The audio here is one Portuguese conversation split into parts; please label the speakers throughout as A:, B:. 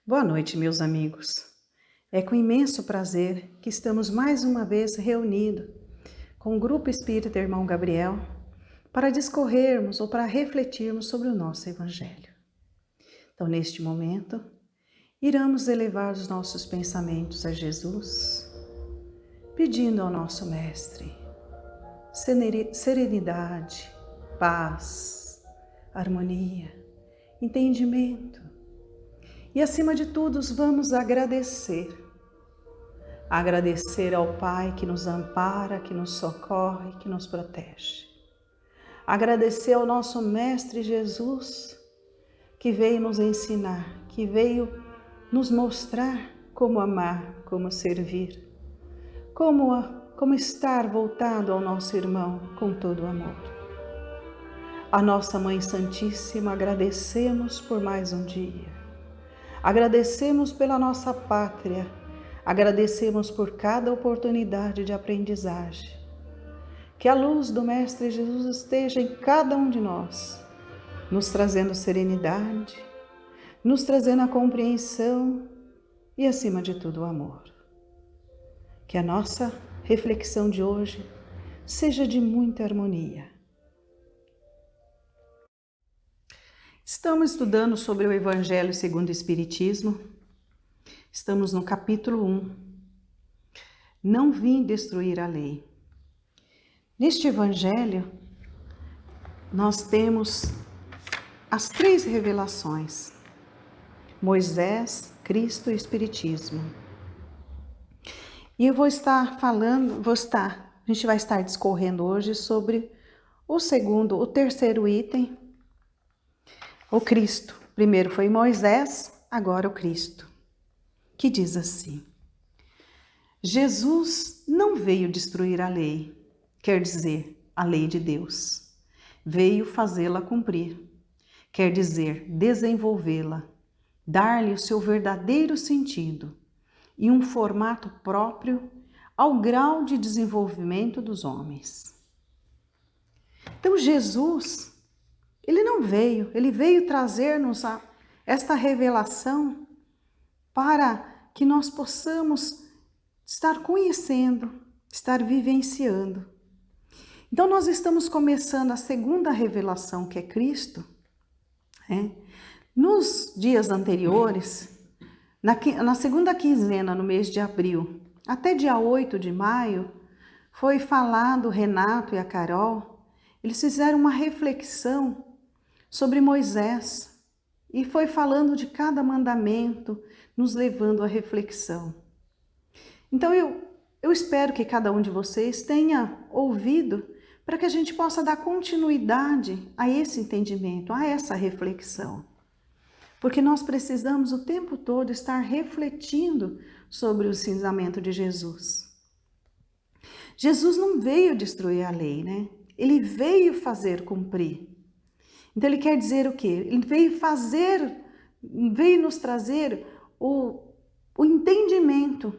A: Boa noite, meus amigos. É com imenso prazer que estamos mais uma vez reunidos com o Grupo Espírita Irmão Gabriel para discorrermos ou para refletirmos sobre o nosso Evangelho. Então, neste momento, iremos elevar os nossos pensamentos a Jesus, pedindo ao nosso Mestre serenidade, paz, harmonia, entendimento. E acima de tudo, vamos agradecer ao Pai que nos ampara, que nos socorre, que nos protege. Agradecer ao nosso Mestre Jesus, que veio nos ensinar, que veio nos mostrar como amar, como servir, como estar voltado ao nosso irmão com todo o amor. A nossa Mãe Santíssima, agradecemos por mais um dia. Agradecemos pela nossa pátria, agradecemos por cada oportunidade de aprendizagem. Que a luz do Mestre Jesus esteja em cada um de nós, nos trazendo serenidade, nos trazendo a compreensão e, acima de tudo, o amor. Que a nossa reflexão de hoje seja de muita harmonia. Estamos estudando sobre o Evangelho segundo o Espiritismo. Estamos no capítulo 1. Não vim destruir a lei. Neste Evangelho, nós temos as três revelações: Moisés, Cristo e Espiritismo. E eu a gente vai estar discorrendo hoje sobre o terceiro item, o Cristo. Primeiro foi Moisés, agora o Cristo, que diz assim: Jesus não veio destruir a lei, quer dizer, a lei de Deus. Veio fazê-la cumprir, quer dizer, desenvolvê-la, dar-lhe o seu verdadeiro sentido e um formato próprio ao grau de desenvolvimento dos homens. Então Jesus, ele veio trazer-nos esta revelação para que nós possamos estar conhecendo, estar vivenciando. Então nós estamos começando a segunda revelação, que é Cristo. Nos dias anteriores, na segunda quinzena, no mês de abril, até dia 8 de maio, foi falado, Renato e a Carol, eles fizeram uma reflexão sobre Moisés e foi falando de cada mandamento, nos levando à reflexão. Então eu espero que cada um de vocês tenha ouvido para que a gente possa dar continuidade a esse entendimento, a essa reflexão. Porque nós precisamos o tempo todo estar refletindo sobre o ensinamento de Jesus. Jesus não veio destruir a lei, né? Ele veio fazer cumprir. Então ele quer dizer o quê? Ele veio nos trazer o entendimento.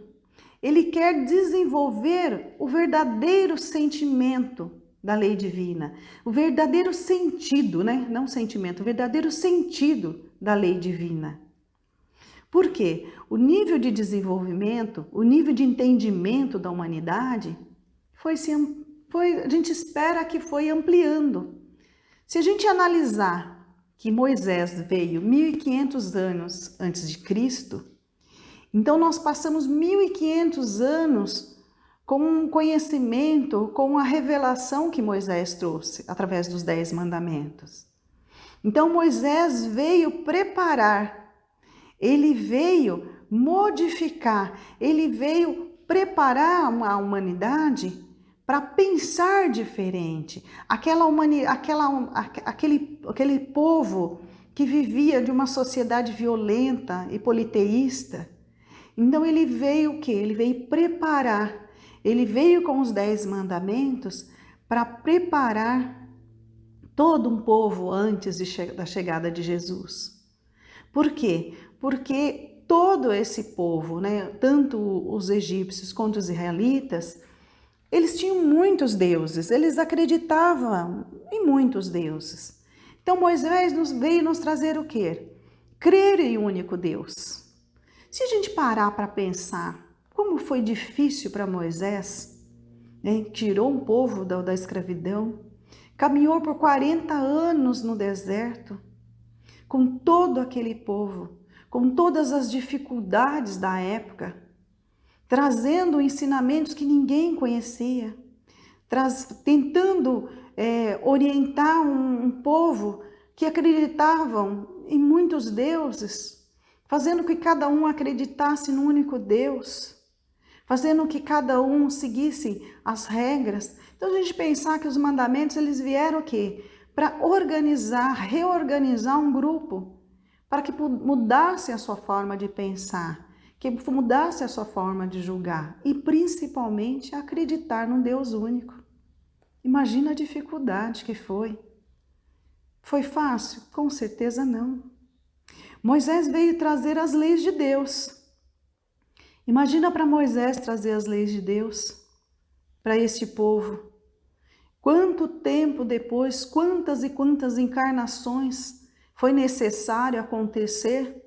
A: Ele quer desenvolver o verdadeiro sentimento da lei divina, o verdadeiro sentido, né? Não sentimento, o verdadeiro sentido da lei divina. Por quê? O nível de desenvolvimento, o nível de entendimento da humanidade a gente espera que foi ampliando. Se a gente analisar que Moisés veio 1500 anos antes de Cristo, então nós passamos 1500 anos com um conhecimento, com a revelação que Moisés trouxe através dos 10 mandamentos. Então Moisés veio preparar, ele veio modificar, ele veio preparar a humanidade para pensar diferente. Aquele povo que vivia de uma sociedade violenta e politeísta. Então ele veio o quê? Ele veio preparar. Ele veio com os 10 mandamentos para preparar todo um povo antes da chegada de Jesus. Por quê? Porque todo esse povo, né, tanto os egípcios quanto os israelitas, eles tinham muitos deuses, eles acreditavam em muitos deuses. Então Moisés veio nos trazer o quê? Crer em um único Deus. Se a gente parar para pensar como foi difícil para Moisés, né? Tirou um povo da escravidão, caminhou por 40 anos no deserto, com todo aquele povo, com todas as dificuldades da época, trazendo ensinamentos que ninguém conhecia, tentando orientar um povo que acreditavam em muitos deuses, fazendo que cada um acreditasse no único Deus, fazendo que cada um seguisse as regras. Então, a gente pensar que os mandamentos, eles vieram o quê? Para organizar, reorganizar um grupo, para que mudasse a sua forma de pensar, que mudasse a sua forma de julgar e, principalmente, acreditar num Deus único. Imagina a dificuldade que foi. Foi fácil? Com certeza não. Moisés veio trazer as leis de Deus. Imagina para Moisés trazer as leis de Deus para este povo. Quanto tempo depois, quantas e quantas encarnações foi necessário acontecer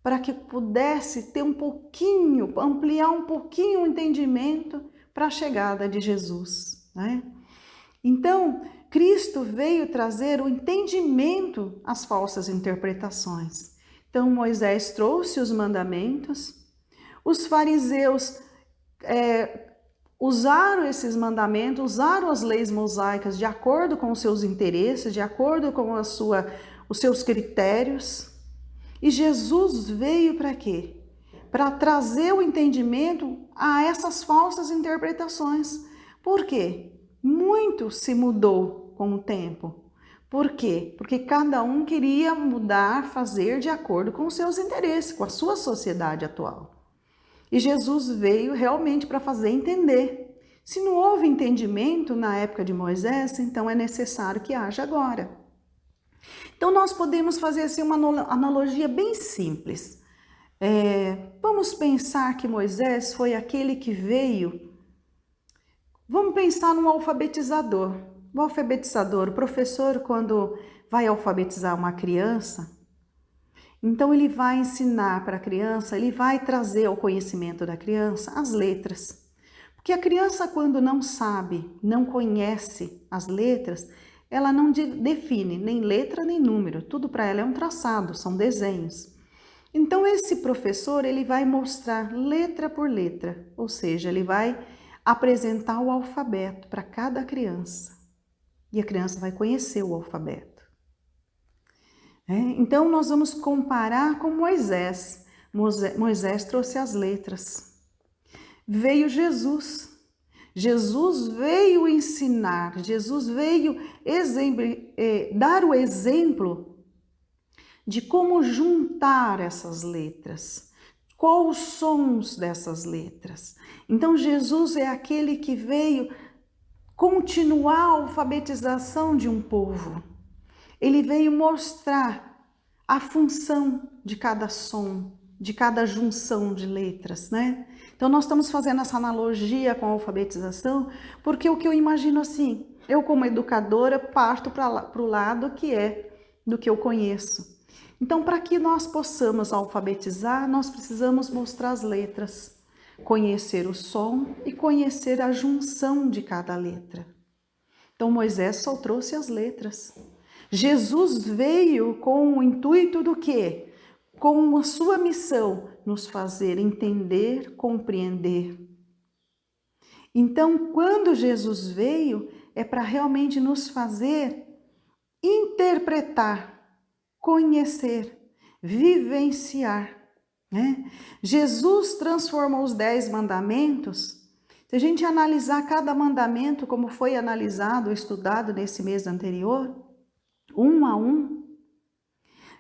A: para que pudesse ter um pouquinho, ampliar um pouquinho o entendimento para a chegada de Jesus, né? Então, Cristo veio trazer o entendimento às falsas interpretações. Então, Moisés trouxe os mandamentos, os fariseus usaram esses mandamentos, usaram as leis mosaicas de acordo com os seus interesses, de acordo com os seus critérios. E Jesus veio para quê? Para trazer o entendimento a essas falsas interpretações. Por quê? Muito se mudou com o tempo. Por quê? Porque cada um queria mudar, fazer de acordo com os seus interesses, com a sua sociedade atual. E Jesus veio realmente para fazer entender. Se não houve entendimento na época de Moisés, então é necessário que haja agora. Então nós podemos fazer assim uma analogia bem simples. Vamos pensar que Moisés foi aquele que veio. Vamos pensar num alfabetizador. O alfabetizador, o professor, quando vai alfabetizar uma criança, então ele vai ensinar para a criança, ele vai trazer ao conhecimento da criança as letras. Porque a criança, quando não sabe, não conhece as letras, ela não define nem letra nem número, tudo para ela é um traçado, são desenhos. Então esse professor, ele vai mostrar letra por letra, ou seja, ele vai apresentar o alfabeto para cada criança. E a criança vai conhecer o alfabeto. Então nós vamos comparar com Moisés. Moisés trouxe as letras. Veio Jesus. Jesus veio ensinar, Jesus veio dar o exemplo de como juntar essas letras, quais os sons dessas letras. Então Jesus é aquele que veio continuar a alfabetização de um povo. Ele veio mostrar a função de cada som, de cada junção de letras, né? Então nós estamos fazendo essa analogia com a alfabetização, porque o que eu imagino assim, eu como educadora parto para o lado que é do que eu conheço. Então para que nós possamos alfabetizar, nós precisamos mostrar as letras, conhecer o som e conhecer a junção de cada letra. Então Moisés só trouxe as letras. Jesus veio com o intuito do quê? Com a sua missão, nos fazer entender, compreender. Então, quando Jesus veio, é para realmente nos fazer interpretar, conhecer, vivenciar, né? Jesus transformou os 10 mandamentos. Se a gente analisar cada mandamento, como foi analisado, estudado nesse mês anterior, um a um,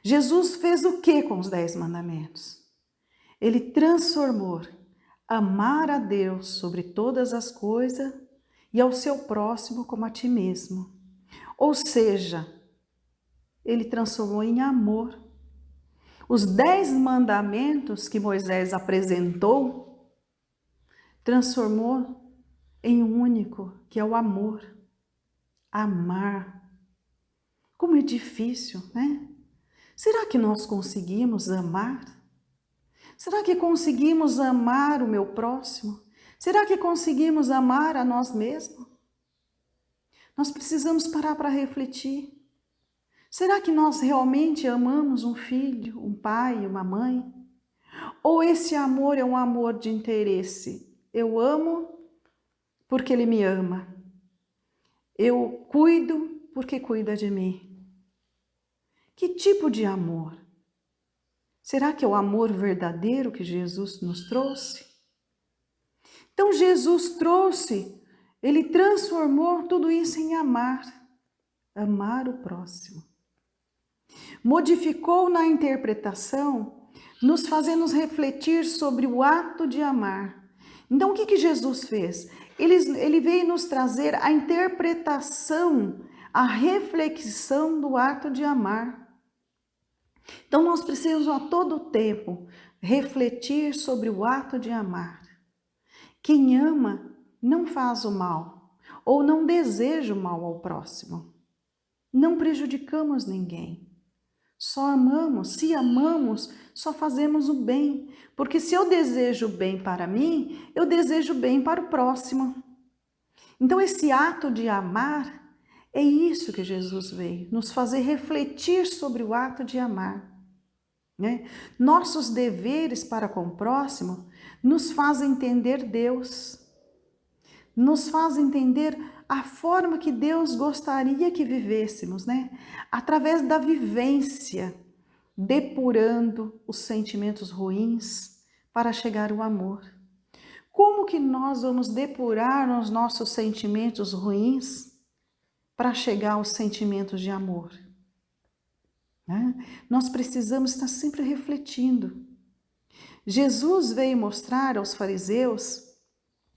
A: Jesus fez o que com os 10 mandamentos? Ele transformou amar a Deus sobre todas as coisas e ao seu próximo como a ti mesmo. Ou seja, ele transformou em amor. Os 10 mandamentos que Moisés apresentou, transformou em um único, que é o amor. Amar. Como é difícil, né? Será que nós conseguimos amar? Será que conseguimos amar o meu próximo? Será que conseguimos amar a nós mesmos? Nós precisamos parar para refletir. Será que nós realmente amamos um filho, um pai, uma mãe? Ou esse amor é um amor de interesse? Eu amo porque ele me ama. Eu cuido porque cuida de mim. Que tipo de amor? Será que é o amor verdadeiro que Jesus nos trouxe? Então Jesus trouxe, ele transformou tudo isso em amar o próximo. Modificou na interpretação, nos fazendo refletir sobre o ato de amar. Então o que Jesus fez? Ele veio nos trazer a interpretação, a reflexão do ato de amar. Então nós precisamos a todo tempo refletir sobre o ato de amar. Quem ama não faz o mal ou não deseja o mal ao próximo. Não prejudicamos ninguém. Só amamos, se amamos, só fazemos o bem. Porque se eu desejo o bem para mim, eu desejo o bem para o próximo. Então esse ato de amar, é isso que Jesus veio, nos fazer refletir sobre o ato de amar. Né? Nossos deveres para com o próximo nos fazem entender Deus, nos faz entender a forma que Deus gostaria que vivêssemos, né? Através da vivência, depurando os sentimentos ruins para chegar ao amor. Como que nós vamos depurar os nossos sentimentos ruins para chegar aos sentimentos de amor? Né? Nós precisamos estar sempre refletindo. Jesus veio mostrar aos fariseus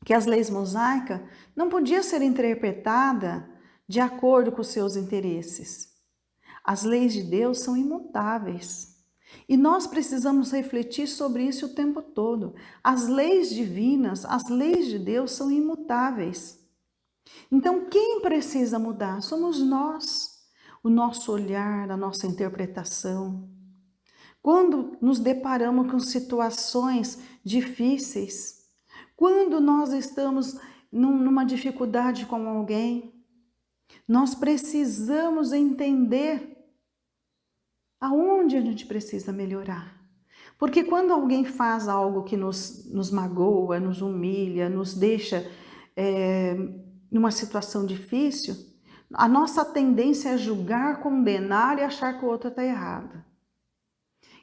A: que as leis mosaicas não podiam ser interpretadas de acordo com os seus interesses. As leis de Deus são imutáveis. E nós precisamos refletir sobre isso o tempo todo. As leis divinas, as leis de Deus são imutáveis. Então, quem precisa mudar? Somos nós. O nosso olhar, a nossa interpretação. Quando nos deparamos com situações difíceis, quando nós estamos numa dificuldade com alguém, nós precisamos entender aonde a gente precisa melhorar. Porque quando alguém faz algo que nos magoa, nos humilha, nos deixa numa situação difícil, a nossa tendência é julgar, condenar e achar que o outro está errado.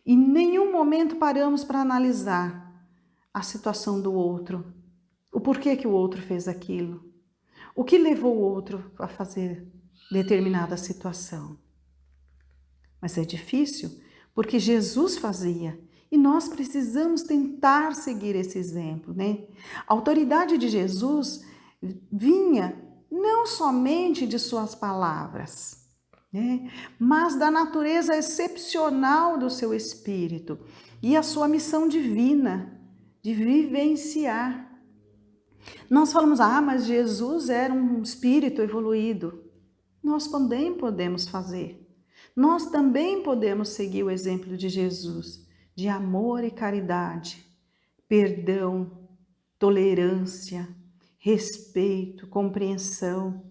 A: E em nenhum momento paramos para analisar a situação do outro, o porquê que o outro fez aquilo, o que levou o outro a fazer determinada situação. Mas é difícil, porque Jesus fazia e nós precisamos tentar seguir esse exemplo, né? A autoridade de Jesus vinha não somente de suas palavras, né? Mas da natureza excepcional do seu espírito e a sua missão divina de vivenciar. Nós falamos, mas Jesus era um espírito evoluído. Nós também podemos fazer. Nós também podemos seguir o exemplo de Jesus, de amor e caridade, perdão, tolerância, respeito, compreensão.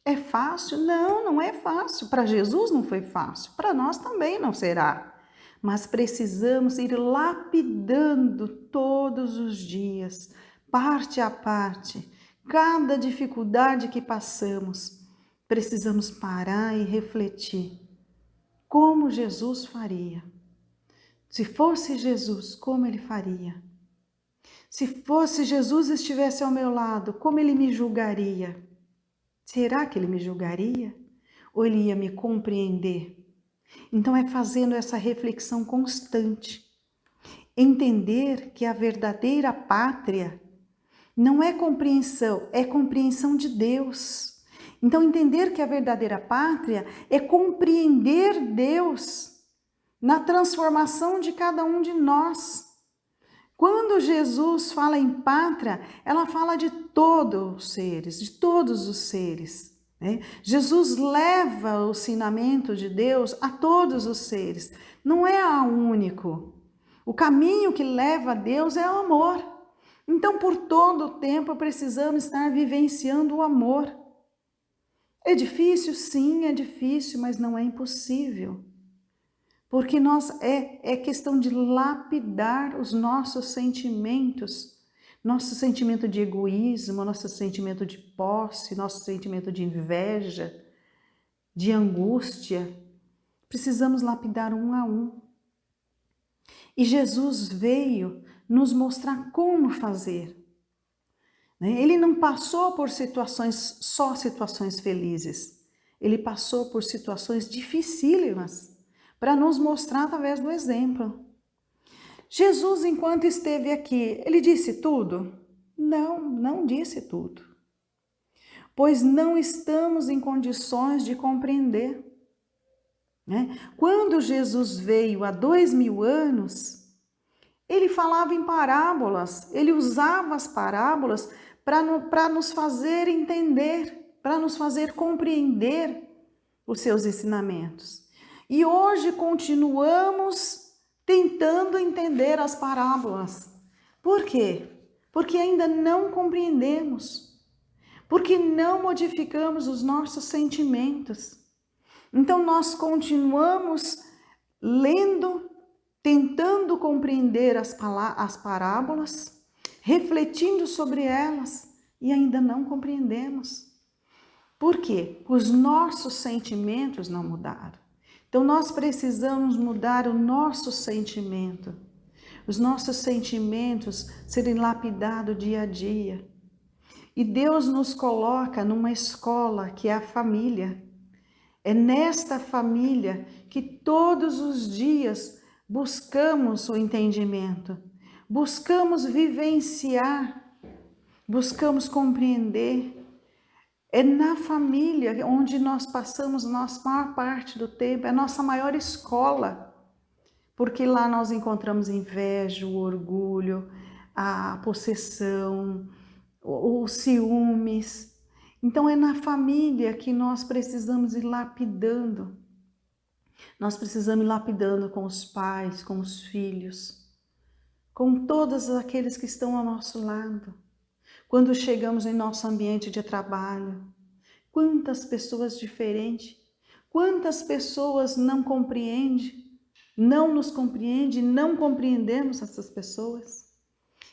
A: É fácil? Não, não é fácil. Para Jesus não foi fácil, para nós também não será. Mas precisamos ir lapidando todos os dias, parte a parte, cada dificuldade que passamos. Precisamos parar e refletir. Como Jesus faria? Se fosse Jesus, como ele faria? Se fosse Jesus estivesse ao meu lado, como ele me julgaria? Será que ele me julgaria? Ou ele ia me compreender? Então é fazendo essa reflexão constante. Entender que a verdadeira pátria não é compreensão de Deus. Então entender que a verdadeira pátria é compreender Deus na transformação de cada um de nós. Quando Jesus fala em pátria, ela fala de todos os seres, de todos os seres. Né? Jesus leva o ensinamento de Deus a todos os seres, não é a único. O caminho que leva a Deus é o amor. Então, por todo o tempo, precisamos estar vivenciando o amor. É difícil? Sim, é difícil, mas não é impossível. Porque é questão de lapidar os nossos sentimentos, nosso sentimento de egoísmo, nosso sentimento de posse, nosso sentimento de inveja, de angústia. Precisamos lapidar um a um. E Jesus veio nos mostrar como fazer. Ele não passou por só situações felizes. Ele passou por situações dificílimas para nos mostrar através do exemplo. Jesus, enquanto esteve aqui, ele disse tudo? Não, não disse tudo. Pois não estamos em condições de compreender. Quando Jesus veio há 2000 anos, ele falava em parábolas, ele usava as parábolas para nos fazer entender, para nos fazer compreender os seus ensinamentos. E hoje continuamos tentando entender as parábolas. Por quê? Porque ainda não compreendemos, porque não modificamos os nossos sentimentos. Então nós continuamos lendo, tentando compreender as parábolas, refletindo sobre elas e ainda não compreendemos. Por quê? Os nossos sentimentos não mudaram. Então nós precisamos mudar o nosso sentimento. Os nossos sentimentos serem lapidados dia a dia. E Deus nos coloca numa escola que é a família. É nesta família que todos os dias buscamos o entendimento, buscamos vivenciar, buscamos compreender. É na família onde nós passamos a maior parte do tempo, é a nossa maior escola, porque lá nós encontramos inveja, o orgulho, a possessão, os ciúmes. Então é na família que nós precisamos ir lapidando. Nós precisamos ir lapidando com os pais, com os filhos, com todos aqueles que estão ao nosso lado. Quando chegamos em nosso ambiente de trabalho, quantas pessoas diferentes, quantas pessoas não compreendem, não nos compreendem, não compreendemos essas pessoas.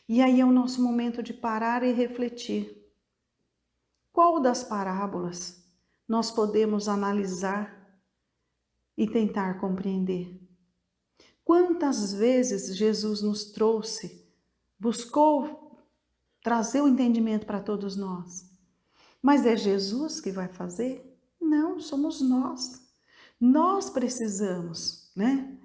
A: E aí é o nosso momento de parar e refletir. Qual das parábolas nós podemos analisar e tentar compreender? Quantas vezes Jesus nos trouxe, buscou trazer o entendimento para todos nós? Mas é Jesus que vai fazer? Não, somos nós. Nós precisamos, né?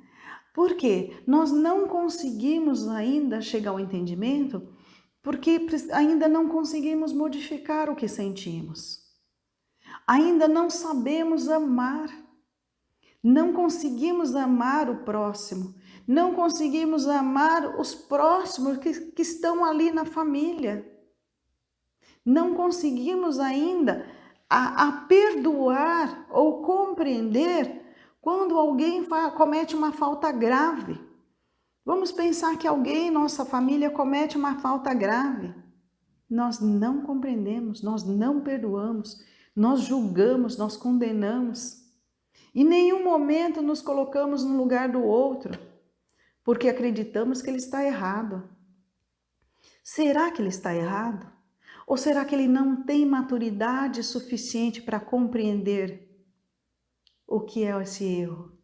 A: Por quê? Nós não conseguimos ainda chegar ao entendimento porque ainda não conseguimos modificar o que sentimos. Ainda não sabemos amar. Não conseguimos amar o próximo. Não conseguimos amar os próximos que estão ali na família. Não conseguimos ainda a perdoar ou compreender quando alguém comete uma falta grave. Vamos pensar que alguém em nossa família comete uma falta grave. Nós não compreendemos, nós não perdoamos, nós julgamos, nós condenamos. Em nenhum momento nos colocamos no lugar do outro, porque acreditamos que ele está errado. Será que ele está errado? Ou será que ele não tem maturidade suficiente para compreender o que é esse erro?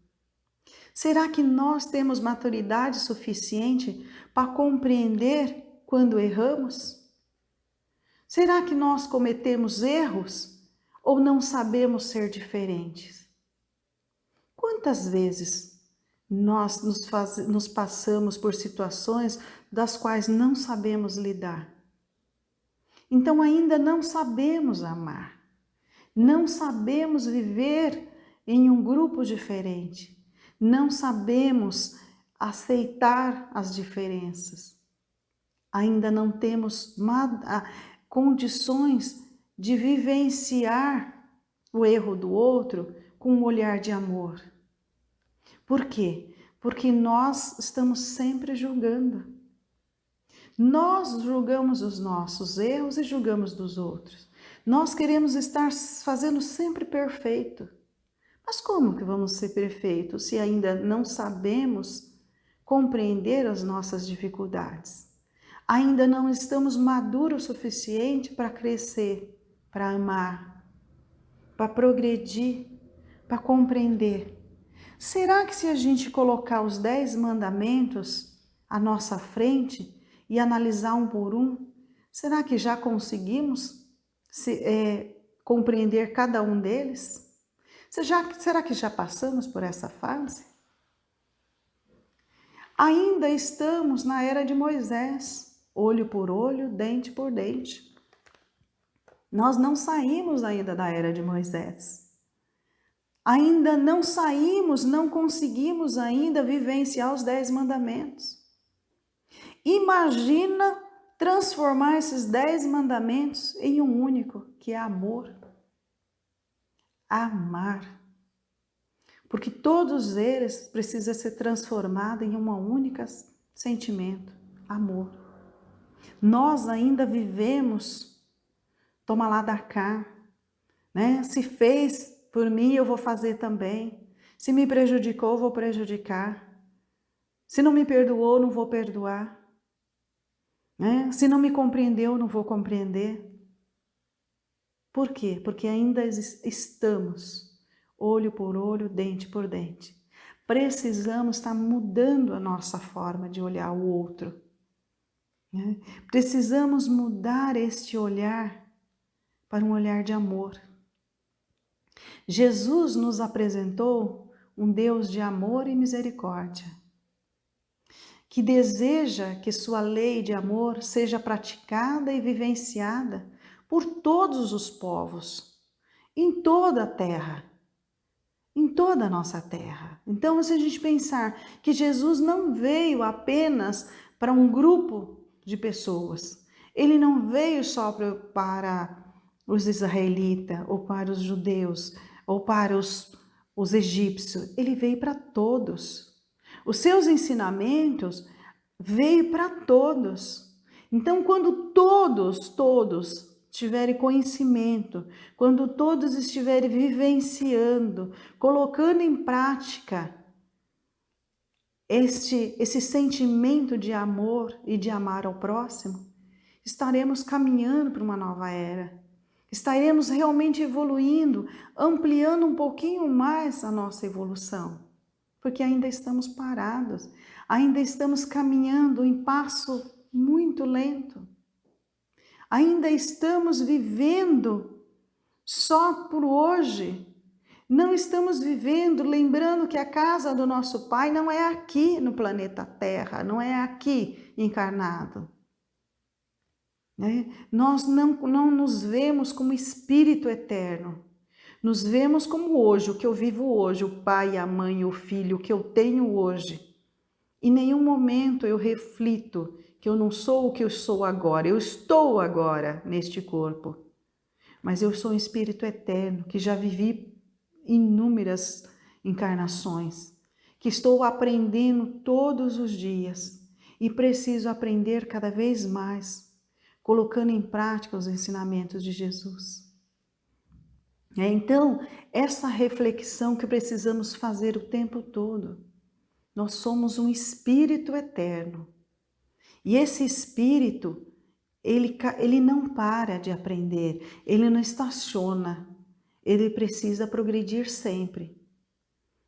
A: Será que nós temos maturidade suficiente para compreender quando erramos? Será que nós cometemos erros ou não sabemos ser diferentes? Quantas vezes nós nos passamos por situações das quais não sabemos lidar? Então ainda não sabemos amar, não sabemos viver em um grupo diferente, não sabemos aceitar as diferenças, ainda não temos condições de vivenciar o erro do outro com um olhar de amor. Por quê? Porque nós estamos sempre julgando. Nós julgamos os nossos erros e julgamos dos outros. Nós queremos estar fazendo sempre perfeito. Mas como que vamos ser perfeitos se ainda não sabemos compreender as nossas dificuldades? Ainda não estamos maduros o suficiente para crescer, para amar, para progredir, para compreender. Será que se a gente colocar os 10 mandamentos à nossa frente e analisar um por um, será que já conseguimos compreender cada um deles? Será que já passamos por essa fase? Ainda estamos na era de Moisés, olho por olho, dente por dente. Nós não saímos ainda da era de Moisés. Ainda não saímos, não conseguimos ainda vivenciar os 10 mandamentos. Imagina transformar esses 10 mandamentos em um único, que é amor. Amar. Porque todos eles precisam ser transformados em um único sentimento, amor. Nós ainda vivemos, toma lá da cá, né? Se fez por mim, eu vou fazer também. Se me prejudicou, eu vou prejudicar. Se não me perdoou, não vou perdoar. Né? Se não me compreendeu, não vou compreender. Por quê? Porque ainda estamos olho por olho, dente por dente. Precisamos estar mudando a nossa forma de olhar o outro. Né? Precisamos mudar este olhar para um olhar de amor. Jesus nos apresentou um Deus de amor e misericórdia, que deseja que sua lei de amor seja praticada e vivenciada por todos os povos, em toda a terra, em toda a nossa terra. Então, se a gente pensar que Jesus não veio apenas para um grupo de pessoas, ele não veio só para os israelitas, ou para os judeus, ou para os egípcios, ele veio para todos. Os seus ensinamentos veio para todos. Então, quando todos tiverem conhecimento, quando todos estiverem vivenciando, colocando em prática esse sentimento de amor e de amar ao próximo, estaremos caminhando para uma nova era. Estaremos realmente evoluindo, ampliando um pouquinho mais a nossa evolução, porque ainda estamos parados, ainda estamos caminhando em passo muito lento. Ainda estamos vivendo só por hoje. Não estamos vivendo lembrando que a casa do nosso Pai não é aqui no planeta Terra, não é aqui encarnado. Nós não nos vemos como espírito eterno. Nos vemos como hoje, o que eu vivo hoje, o pai, a mãe, o filho, o que eu tenho hoje. Em nenhum momento eu reflito que eu não sou o que eu sou agora. Eu estou agora neste corpo. Mas eu sou um espírito eterno que já vivi inúmeras encarnações, que estou aprendendo todos os dias e preciso aprender cada vez mais, colocando em prática os ensinamentos de Jesus. Então, essa reflexão que precisamos fazer o tempo todo. Nós somos um espírito eterno. E esse espírito, ele não para de aprender, ele não estaciona, ele precisa progredir sempre.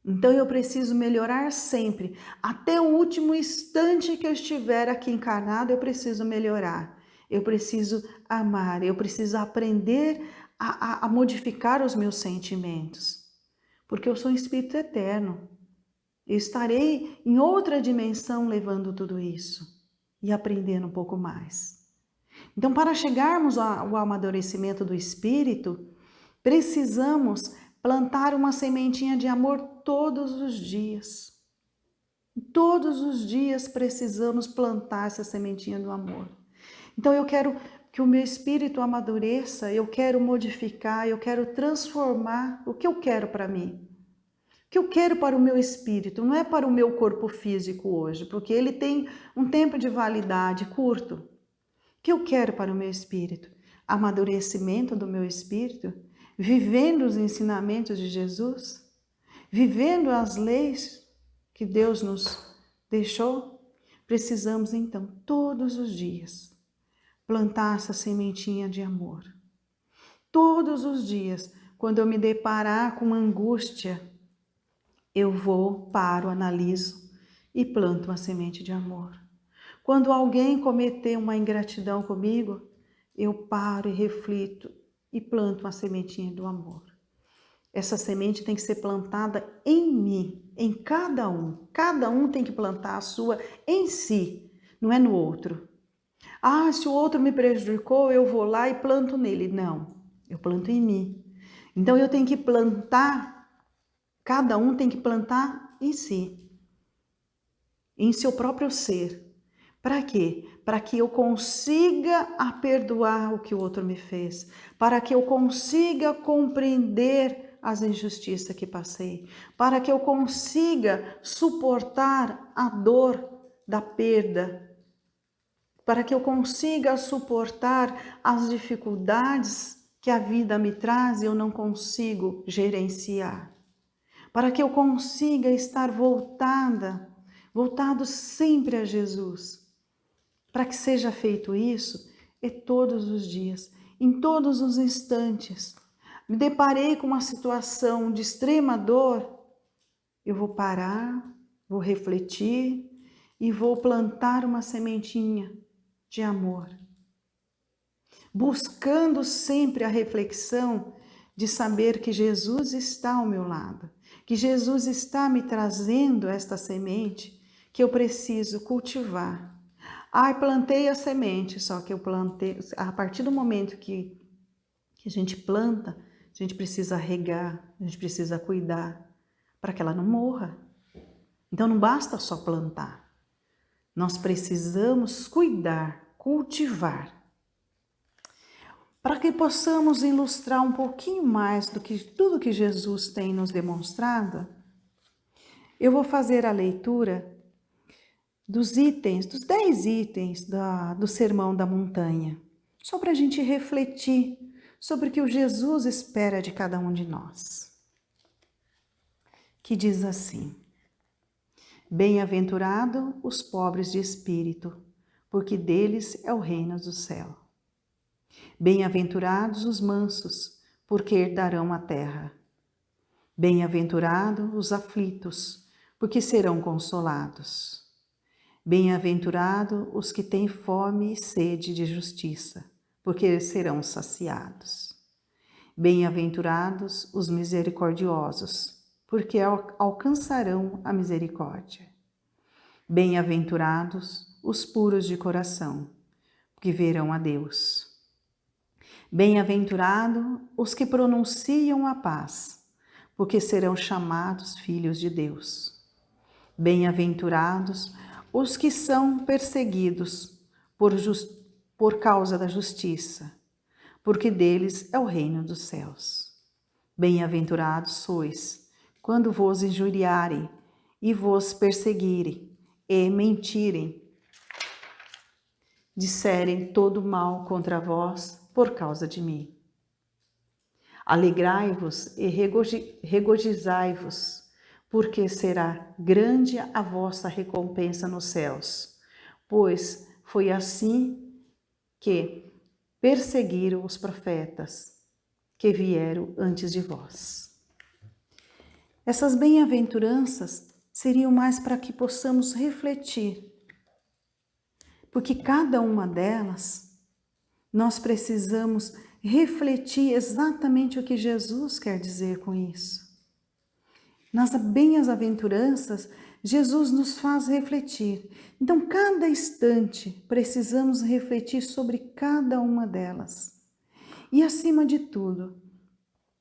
A: Então eu preciso melhorar sempre, até o último instante que eu estiver aqui encarnado, eu preciso melhorar. Eu preciso amar, eu preciso aprender a modificar os meus sentimentos, porque eu sou um espírito eterno. Eu estarei em outra dimensão levando tudo isso e aprendendo um pouco mais. Então, para chegarmos ao amadurecimento do espírito, precisamos plantar uma sementinha de amor todos os dias. Todos os dias precisamos plantar essa sementinha do amor. Então eu quero que o meu espírito amadureça, eu quero modificar, eu quero transformar o que eu quero para mim. que eu quero para o meu espírito, não é para o meu corpo físico hoje, porque ele tem um tempo de validade curto. O que eu quero para o meu espírito? Amadurecimento do meu espírito, vivendo os ensinamentos de Jesus, vivendo as leis que Deus nos deixou. Precisamos então todos os dias plantar essa sementinha de amor. Todos os dias, quando eu me deparar com angústia, eu paro, analiso e planto uma semente de amor. Quando alguém cometer uma ingratidão comigo, eu paro e reflito e planto uma sementinha do amor. Essa semente tem que ser plantada em mim, em cada um. Cada um tem que plantar a sua em si, não é no outro. Ah, se o outro me prejudicou, eu vou lá e planto nele. Não, eu planto em mim. Então eu tenho que plantar, cada um tem que plantar em si, em seu próprio ser. Para quê? Para que eu consiga perdoar o que o outro me fez, para que eu consiga compreender as injustiças que passei, para que eu consiga suportar a dor da perda, para que eu consiga suportar as dificuldades que a vida me traz e eu não consigo gerenciar, para que eu consiga estar voltado sempre a Jesus. Para que seja feito isso, é todos os dias, em todos os instantes. Me deparei com uma situação de extrema dor, eu vou parar, vou refletir e vou plantar uma sementinha de amor. Buscando sempre a reflexão de saber que Jesus está ao meu lado, que Jesus está me trazendo esta semente que eu preciso cultivar. Ai, plantei a semente, só que eu plantei, a partir do momento que a gente planta, a gente precisa regar, a gente precisa cuidar, para que ela não morra. Então não basta só plantar, nós precisamos cuidar, cultivar. Para que possamos ilustrar um pouquinho mais do que tudo que Jesus tem nos demonstrado, eu vou fazer a leitura dos 10 itens do Sermão da Montanha, só para a gente refletir sobre o que o Jesus espera de cada um de nós. Que diz assim: bem-aventurado os pobres de espírito, porque deles é o reino do céu. Bem-aventurados os mansos, porque herdarão a terra. Bem-aventurados os aflitos, porque serão consolados. Bem-aventurados os que têm fome e sede de justiça, porque serão saciados. Bem-aventurados os misericordiosos, porque alcançarão a misericórdia. Bem-aventurados os puros de coração, porque verão a Deus. Bem-aventurados os que pronunciam a paz, porque serão chamados filhos de Deus. Bem-aventurados os que são perseguidos por causa da justiça, porque deles é o reino dos céus. Bem-aventurados sois, quando vos injuriarem e vos perseguirem e mentirem, disserem todo mal contra vós por causa de mim. Alegrai-vos e regozijai-vos, porque será grande a vossa recompensa nos céus, pois foi assim que perseguiram os profetas que vieram antes de vós. Essas bem-aventuranças seriam mais para que possamos refletir, porque cada uma delas nós precisamos refletir exatamente o que Jesus quer dizer com isso. Nas bem-aventuranças, Jesus nos faz refletir. Então, cada instante, precisamos refletir sobre cada uma delas. E, acima de tudo,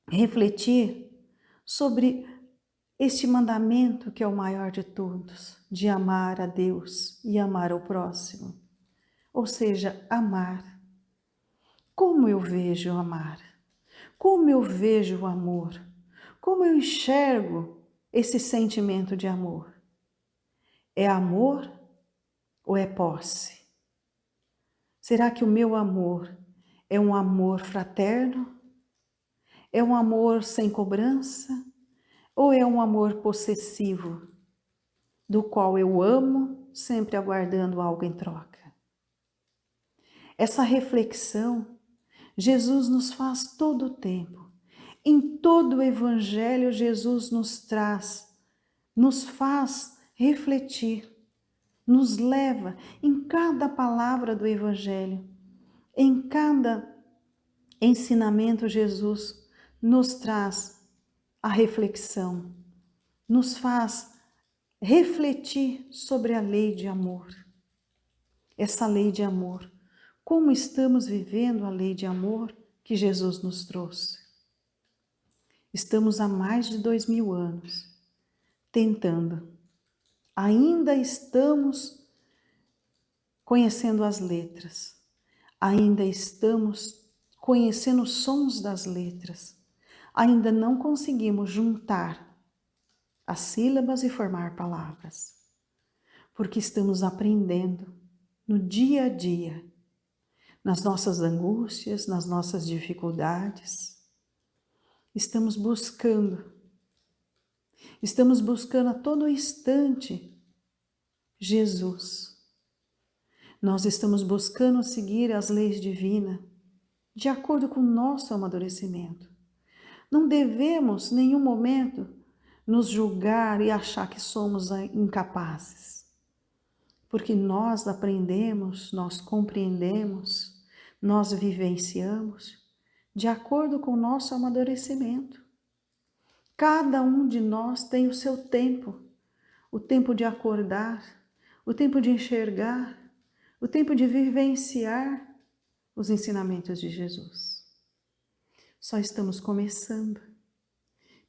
A: refletir sobre este mandamento que é o maior de todos, de amar a Deus e amar ao próximo. Ou seja, amar. Como eu vejo amar? Como eu vejo o amor? Como eu enxergo esse sentimento de amor? É amor ou é posse? Será que o meu amor é um amor fraterno? É um amor sem cobrança? Ou é um amor possessivo, do qual eu amo, sempre aguardando algo em troca? Essa reflexão, Jesus nos faz todo o tempo. Em todo o Evangelho, Jesus nos traz, nos faz refletir, nos leva em cada palavra do Evangelho, em cada ensinamento, Jesus nos traz a reflexão, nos faz refletir sobre a lei de amor. Essa lei de amor, como estamos vivendo a lei de amor que Jesus nos trouxe? Estamos há mais de 2000 anos tentando. Ainda estamos conhecendo as letras. Ainda estamos conhecendo os sons das letras. Ainda não conseguimos juntar as sílabas e formar palavras. Porque estamos aprendendo no dia a dia, nas nossas angústias, nas nossas dificuldades. Estamos buscando a todo instante Jesus. Nós estamos buscando seguir as leis divinas de acordo com o nosso amadurecimento. Não devemos, em nenhum momento, nos julgar e achar que somos incapazes. Porque nós aprendemos, nós compreendemos, nós vivenciamos de acordo com o nosso amadurecimento. Cada um de nós tem o seu tempo, o tempo de acordar, o tempo de enxergar, o tempo de vivenciar os ensinamentos de Jesus. Só estamos começando.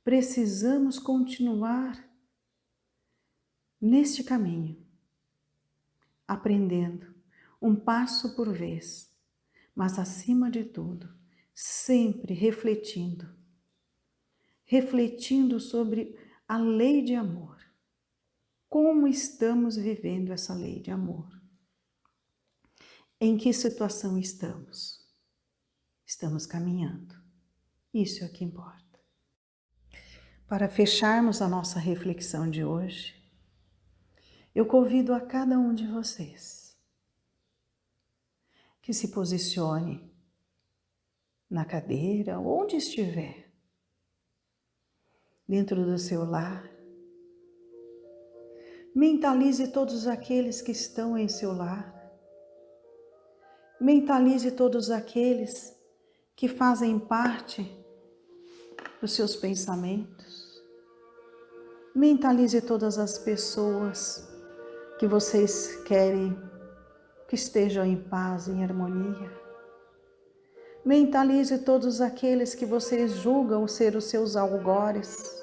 A: Precisamos continuar neste caminho, aprendendo um passo por vez, mas acima de tudo, sempre refletindo sobre a lei de amor. Como estamos vivendo essa lei de amor? Em que situação estamos? Estamos caminhando. Isso é o que importa. Para fecharmos a nossa reflexão de hoje, eu convido a cada um de vocês que se posicione na cadeira, onde estiver, dentro do seu lar. Mentalize todos aqueles que estão em seu lar. Mentalize todos aqueles que fazem parte dos seus pensamentos. Mentalize todas as pessoas que vocês querem que estejam em paz, em harmonia. Mentalize todos aqueles que vocês julgam ser os seus algozes.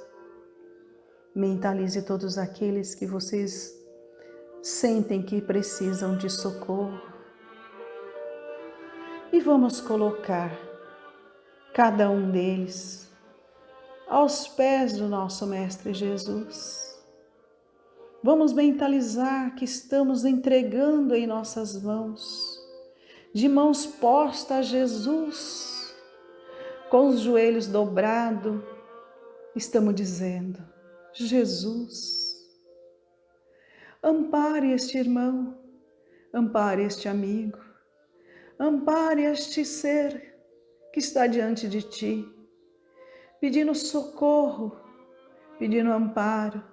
A: Mentalize todos aqueles que vocês sentem que precisam de socorro. E vamos colocar cada um deles aos pés do nosso Mestre Jesus. Vamos mentalizar que estamos entregando em nossas mãos, de mãos postas a Jesus, com os joelhos dobrados, estamos dizendo: Jesus, ampare este irmão, ampare este amigo, ampare este ser que está diante de ti, pedindo socorro, pedindo amparo,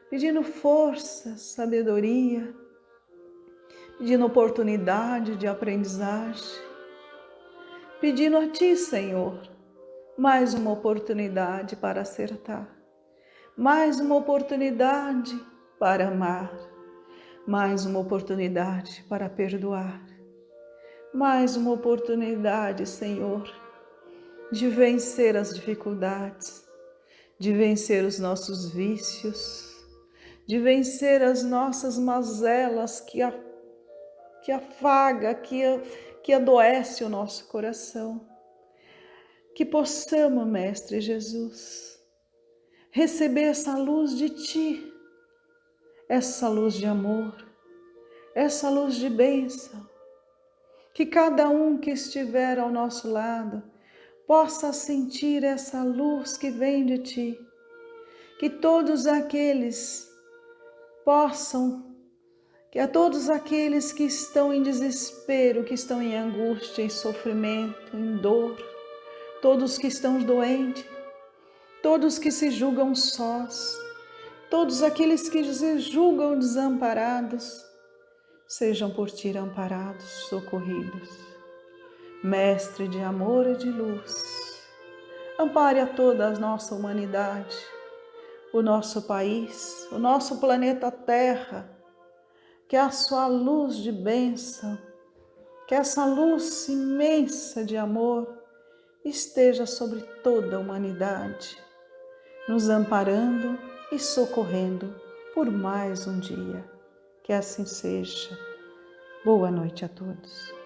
A: pedindo força, sabedoria, pedindo oportunidade de aprendizagem, pedindo a ti, Senhor, mais uma oportunidade para acertar, mais uma oportunidade para amar, mais uma oportunidade para perdoar, mais uma oportunidade, Senhor, de vencer as dificuldades, de vencer os nossos vícios, de vencer as nossas mazelas que afaga, que adoece o nosso coração. Que possamos, Mestre Jesus, receber essa luz de Ti, essa luz de amor, essa luz de bênção. Que cada um que estiver ao nosso lado possa sentir essa luz que vem de Ti. Que todos aqueles que a todos aqueles que estão em desespero, que estão em angústia, em sofrimento, em dor, todos que estão doentes, todos que se julgam sós, todos aqueles que se julgam desamparados, sejam por Ti amparados, socorridos. Mestre de amor e de luz, ampare a toda a nossa humanidade, o nosso país, o nosso planeta Terra, que a Sua luz de bênção, que essa luz imensa de amor esteja sobre toda a humanidade, nos amparando e socorrendo por mais um dia. Que assim seja. Boa noite a todos.